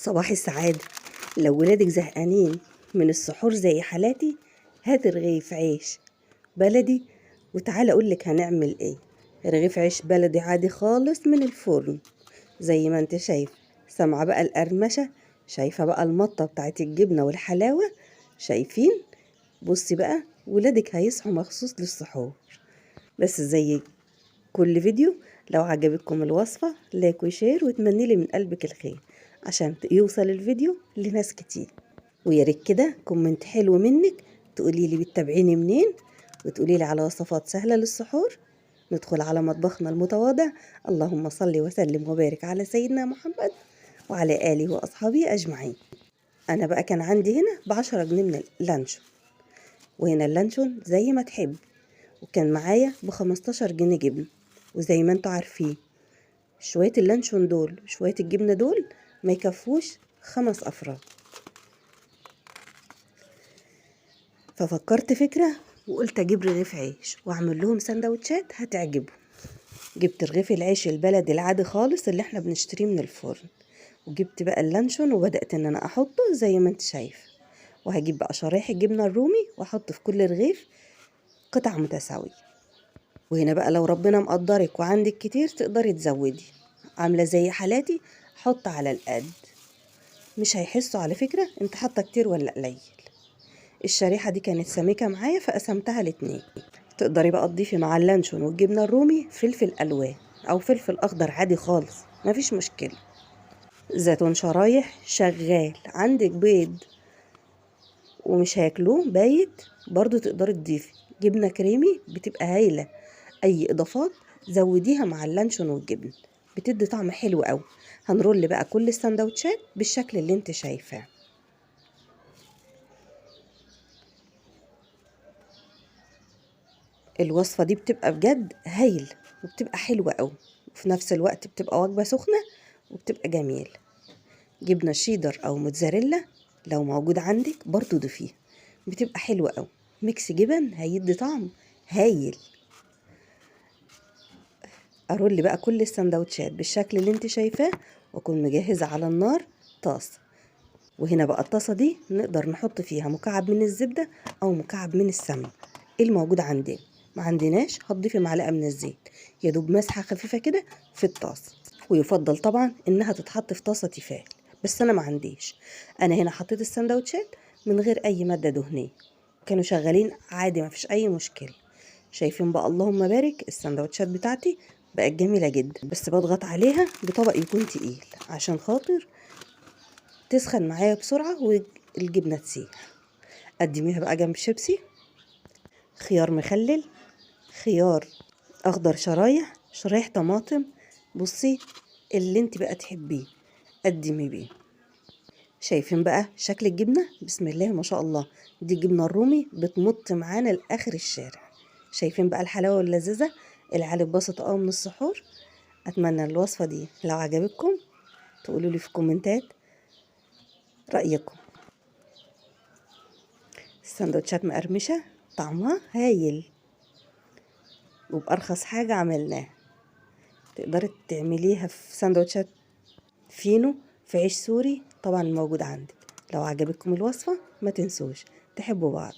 صباح السعادة. لو ولادك زهقانين من السحور زي حالاتي، هات رغيف عيش بلدي وتعالى أقولك هنعمل ايه. رغيف عيش بلدي عادي خالص من الفرن زي ما انت شايف. سامعة بقى القرمشة؟ شايفة بقى المطة بتاعت الجبنة والحلاوة؟ شايفين؟ بصي بقى، ولادك هيصحوا مخصوص للسحور. بس زي كل فيديو، لو عجبتكم الوصفة لايك وشير وتمني لي من قلبك الخير عشان يوصل الفيديو لناس كتير. ويا ريت كده كومنت حلو منك تقولي لي بتتابعيني منين، وتقولي لي على وصفات سهلة للسحور. ندخل على مطبخنا المتواضع. اللهم صل وسلم وبارك على سيدنا محمد وعلى آله وأصحابه أجمعين. أنا بقى كان عندي هنا ب10 جنيه من اللانشون، وهنا اللانشون زي ما تحب، وكان معايا ب15 جنيه جبن. وزي ما انتوا عارفين شوية اللانشون دول وشوية الجبنة دول ما يكفوش 5 أفراد. ففكرت فكرة وقلت أجيب رغيف عيش وأعمل لهم سندوتشات هتعجبهم. جبت رغيف العيش البلدي العادي خالص اللي احنا بنشتريه من الفرن، وجبت بقى اللانشون وبدأت ان انا احطه زي ما انت شايف. وهجيب بقى شرايح الجبنة الرومي واحط في كل رغيف قطع متساوية. وهنا بقى لو ربنا مقدرك وعندك كتير تقدري تزودي. عاملة زي حالاتي، حط على القد، مش هيحسوا على فكرة انت حاطة كتير ولا قليل. الشريحة دي كانت سميكة معايا فقسمتها ل2. تقدري بقى تضيفي مع اللانشون والجبنة الرومي فلفل ألوان أو فلفل أخضر عادي خالص، مفيش مشكلة. زيتون شرايح شغال. عندك بيض ومش هياكلوه بايت برضو تقدري تضيفي. جبنة كريمي بتبقى هايلة. أي إضافات زوديها مع اللانشون والجبن بتدي طعم حلو قوي. هنرول بقى كل السندوتشات بالشكل اللي انت شايفاه. الوصفة دي بتبقى بجد هايل وبتبقى حلوة قوي، وفي نفس الوقت بتبقى وجبة سخنة وبتبقى جميل. جبنة شيدر أو موتزاريلا لو موجود عندك برضو ضيفيها، بتبقى حلوة قوي. ميكس جبن هيدي طعم هايل. أرول بقى كل السندوتشات بالشكل اللي انت شايفاه، واكون مجهزة على النار طاسة. وهنا بقى الطاسة دي نقدر نحط فيها مكعب من الزبدة أو مكعب من السمنة الموجود عندنا. ما عندناش هتضيفي معلقة من الزيت، يدوب مسحة خفيفة كده في الطاسة. ويفضل طبعا انها تتحط في طاسة تيفال، بس انا ما عنديش. انا هنا حطيت السندوتشات من غير اي مادة دهنية، كانوا شغالين عادي ما فيش اي مشكلة. شايفين بقى اللهم بارك السندوتشات بتاعتي بقت جميلة جدا. بس بضغط عليها بطبق يكون تقيل عشان خاطر تسخن معايا بسرعة والجبنة تسيح. قدميها بقى جنب شيبسي، خيار مخلل، خيار اخضر شرايح طماطم. بصي اللي انت بقى تحبيه قدمي بيه. شايفين بقى شكل الجبنة؟ بسم الله ما شاء الله، دي الجبنة الرومي بتمط معانا لاخر الشارع. شايفين بقى الحلاوة اللذيذة؟ العيال اتبسطوا من السحور. اتمنى الوصفة دي لو عجبتكم تقولوا لي في كومنتات رأيكم. السندوتشات مقرمشة طعمها هايل وبأرخص حاجة عملناها. تقدري تعمليها في سندوتشات فينو، في عيش سوري طبعا الموجود عندك. لو عجبتكم الوصفة ما تنسوش تحبوا بعض.